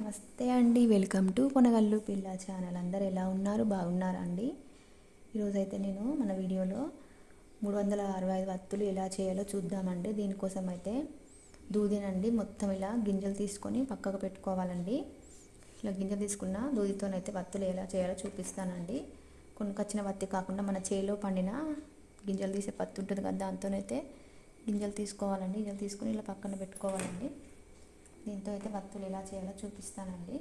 నమస్తే అండి, welcome to కొనగల్లు పిల్ల ఛానల్. అందరు ఎలా ఉన్నారు? బాగున్నారా అండి? ఈరోజైతే నేను మన వీడియోలో 365 వత్తులు ఎలా చేయాలో చూద్దామండి. దీనికోసం అయితే దూదినండి మొత్తం ఇలా గింజలు తీసుకొని పక్కకు పెట్టుకోవాలండి. ఇలా గింజలు తీసుకున్న దూదితోనైతే వత్తులు ఎలా చేయాలో చూపిస్తానండి. కొనుకొచ్చిన వత్తి కాకుండా మన చేలో పండిన గింజలు తీసే పత్తి ఉంటుంది కదా, దాంతోనైతే గింజలు తీసుకోవాలండి. గింజలు తీసుకొని ఇలా పక్కన పెట్టుకోవాలండి. దీంతో అయితే వత్తులు ఎలా చేయాలో చూపిస్తానండి.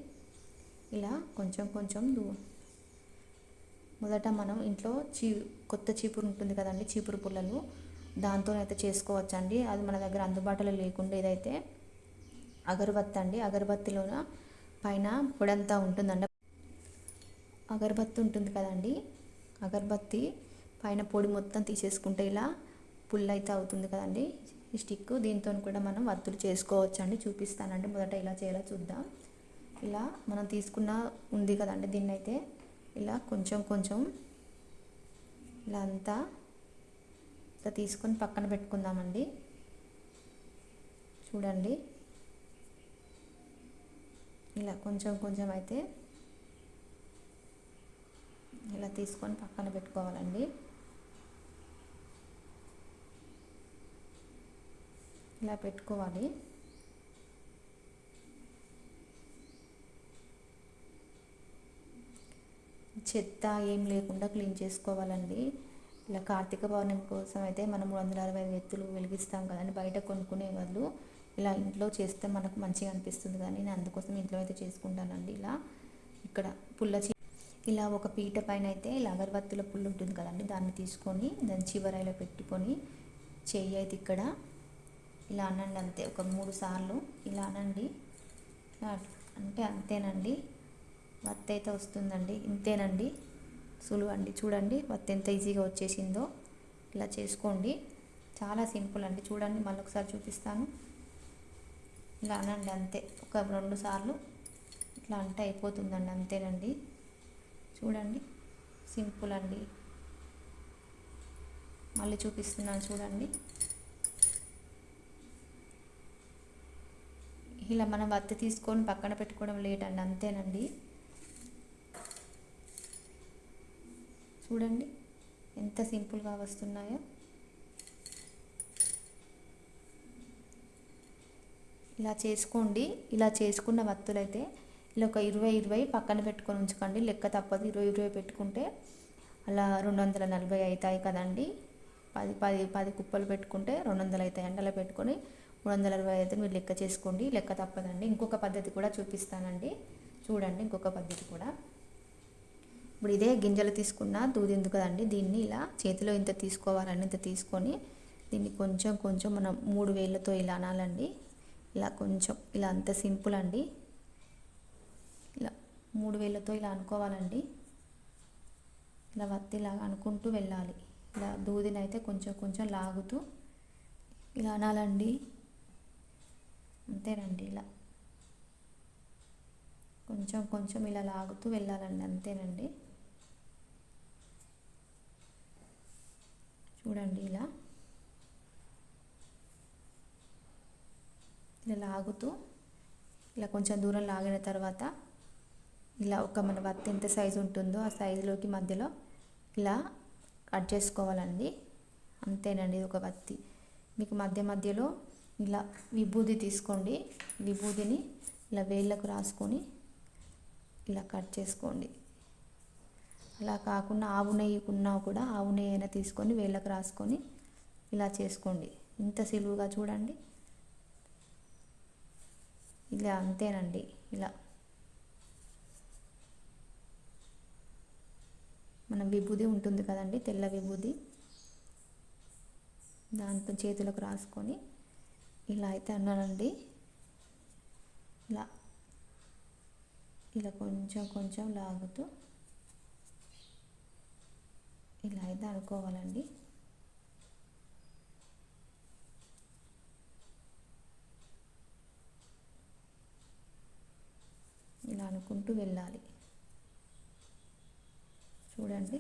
ఇలా కొంచెం కొంచెం మొదట మనం ఇంట్లో కొత్త చీపురు ఉంటుంది కదండి, చీపురు పుల్లలు, దాంతోనైతే చేసుకోవచ్చండి. అది మన దగ్గర అందుబాటులో లేకుండా ఇదైతే అగరబత్తి అండి. అగరబత్తిలోన పైన పొడంతా ఉంటుందండి. అగరబత్తి ఉంటుంది కదండి, అగరబత్తి పైన పొడి మొత్తం తీసేసుకుంటే ఇలా పుల్ల అయితే అవుతుంది కదండి ఈ స్టిక్. దీంతో కూడా మనం వత్తులు చేసుకోవచ్చు అండి. చూపిస్తానండి. మొదట ఇలా చేయాలో చూద్దాం. ఇలా మనం తీసుకున్న ఉంది కదండి, దీన్ని అయితే ఇలా కొంచెం కొంచెం ఇలా అంతా ఇట్లా తీసుకొని పక్కన పెట్టుకుందామండి. చూడండి, ఇలా కొంచెం కొంచెం అయితే ఇలా తీసుకొని పక్కన పెట్టుకోవాలండి. ఇలా పెట్టుకోవాలి. చెత్త ఏం లేకుండా క్లీన్ చేసుకోవాలండి. ఇలా కార్తీక పౌర్ణమి కోసం అయితే మనం 365 ఎత్తులు వెలిగిస్తాం కదండి. బయట కొనుక్కునే బదులు ఇలా ఇంట్లో చేస్తే మనకు మంచిగా అనిపిస్తుంది. కానీ నేను అందుకోసం ఇంట్లో అయితే చేసుకుంటానండి. ఇలా ఇక్కడ ఇలా ఒక పీట పైన అయితే ఇలా అగరబత్తుల పుల్ల ఉంటుంది కదండి, దాన్ని తీసుకొని దాన్ని చివరలో పెట్టుకొని చెయ్యి అయితే ఇక్కడ ఇలా అనండి. అంతే, ఒక 3 సార్లు ఇలా అనండి. అంటే అంతేనండి, వత్తి అయితే వస్తుందండి. ఇంతేనండి, సులువు అండి. చూడండి వత్తి ఎంత ఈజీగా వచ్చేసిందో. ఇలా చేసుకోండి, చాలా సింపుల్ అండి. చూడండి, మళ్ళీ ఒకసారి చూపిస్తాను. ఇలా అనండి, అంతే. ఒక 2 సార్లు ఇట్లా అంటే అయిపోతుందండి. అంతేనండి, చూడండి, సింపుల్ అండి. మళ్ళీ చూపిస్తున్నాను చూడండి. ఇలా మనం వత్తి తీసుకొని పక్కన పెట్టుకోవడం లేట్ అండి. అంతేనండి, చూడండి ఎంత సింపుల్గా వస్తున్నాయో. ఇలా చేసుకోండి. ఇలా చేసుకున్న వత్తులైతే ఇలా ఒక 20 పక్కన పెట్టుకొని ఉంచుకోండి. లెక్క తప్పదు, 20 పెట్టుకుంటే అలా 240 అవుతాయి కదండి. 10 కుప్పలు పెట్టుకుంటే 200 అవుతాయండి. అలా పెట్టుకొని 360 అయితే మీరు లెక్క చేసుకోండి, లెక్క తప్పదండి. ఇంకొక పద్ధతి కూడా చూపిస్తానండి. చూడండి, ఇంకొక పద్ధతి కూడా. ఇప్పుడు ఇదే గింజలు తీసుకున్న దూది ఉంది కదండి, దీన్ని ఇలా చేతిలో ఇంత తీసుకోవాలండి. ఇంత తీసుకొని దీన్ని కొంచెం కొంచెం మనం 3 వేళ్ళతో ఇలా అనాలండి. ఇలా కొంచెం ఇలా, అంత సింపుల్ అండి. ఇలా 3 వేళ్ళతో ఇలా అనుకోవాలండి. ఇలా వత్తిలాగా అనుకుంటూ వెళ్ళాలి. ఇలా దూదిని అయితే కొంచెం కొంచెం లాగుతూ ఇలా అనాలండి. అంతేనండి, ఇలా కొంచెం కొంచెం ఇలా లాగుతూ వెళ్ళాలండి. అంతేనండి, చూడండి. ఇలా ఇలా లాగుతూ ఇలా కొంచెం దూరం లాగిన తర్వాత ఇలా ఒక మన వత్తి ఎంత సైజు ఉంటుందో ఆ సైజులోకి మధ్యలో ఇలా కట్ చేసుకోవాలండి. అంతేనండి, ఇది ఒక వత్తి. మీకు మధ్య మధ్యలో ఇలా విభూది తీసుకోండి. విభూదిని ఇలా వేళ్ళకు రాసుకొని ఇలా కట్ చేసుకోండి. అలా కాకుండా ఆవు నెయ్యి ఉన్నా కూడా ఆవు నెయ్యి అయినా తీసుకొని వేళ్ళకు రాసుకొని ఇలా చేసుకోండి. ఇంత సులువుగా చూడండి. ఇలా అంతేనండి. ఇలా మన విభూది ఉంటుంది కదండి, తెల్ల విభూది, దాంతో చేతులకు రాసుకొని ఇలా అయితే అన్నానండి. ఇలా ఇలా కొంచెం కొంచెం లాగుతూ ఇలా అయితే అనుకోవాలండి. ఇలా అనుకుంటూ వెళ్ళాలి. చూడండి,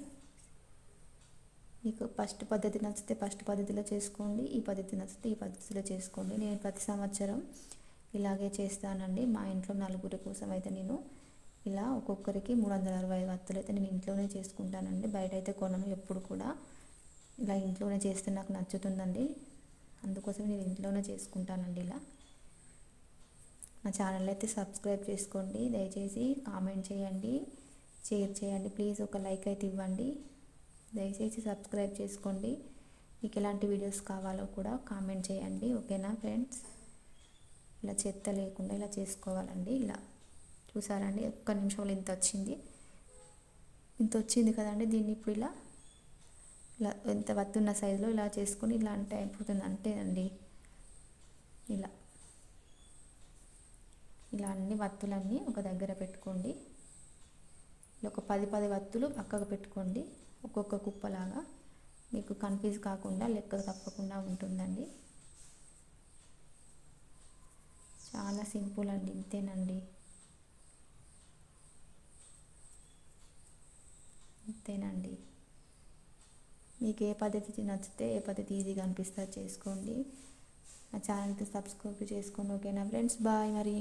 మీకు ఫస్ట్ పద్ధతి నచ్చితే ఫస్ట్ పద్ధతిలో చేసుకోండి, ఈ పద్ధతి నచ్చితే ఈ పద్ధతిలో చేసుకోండి. నేను ప్రతి సంవత్సరం ఇలాగే చేస్తానండి. మా ఇంట్లో నలుగురి కోసం అయితే నేను ఇలా ఒక్కొక్కరికి 365 వత్తులు అయితే నేను ఇంట్లోనే చేసుకుంటానండి. బయట అయితే కొనను ఎప్పుడు కూడా. ఇలా ఇంట్లోనే చేస్తే నాకు నచ్చుతుందండి. అందుకోసం నేను ఇంట్లోనే చేసుకుంటానండి ఇలా. నా ఛానల్ అయితే సబ్స్క్రైబ్ చేసుకోండి. దయచేసి కామెంట్ చేయండి, షేర్ చేయండి. ప్లీజ్ ఒక లైక్ అయితే ఇవ్వండి. దయచేసి సబ్స్క్రైబ్ చేసుకోండి. మీకు ఎలాంటి వీడియోస్ కావాలో కూడా కామెంట్ చేయండి. ఓకేనా ఫ్రెండ్స్? ఇలా చెత్త లేకుండా ఇలా చేసుకోవాలండి. ఇలా చూసారండి, ఒక్క నిమిషంలో ఇంత వచ్చింది కదండి. దీన్ని ఇప్పుడు ఇలా ఇలా ఎంత వత్తున్న సైజులో ఇలా చేసుకొని ఇలా అంటే అయిపోతుంది అంతే అండి. ఇలా ఇలా అన్ని వత్తులన్నీ ఒక దగ్గర పెట్టుకోండి. ఇలా ఒక 10 వత్తులు పక్కకు పెట్టుకోండి, ఒక్కొక్క కుప్పలాగా. మీకు కన్ఫ్యూజ్ కాకుండా లెక్క తప్పకుండా ఉంటుందండి. చాలా సింపుల్ అండి, ఇంతేనండి. అంతేనండి. మీకు ఏ పద్ధతి నచ్చితే, ఏ పద్ధతి ఈజీగా అనిపిస్తే చేసుకోండి. నా ఛానల్కి సబ్స్క్రైబ్ చేసుకోండి. ఓకేనా ఫ్రెండ్స్? బాయ్ మరి.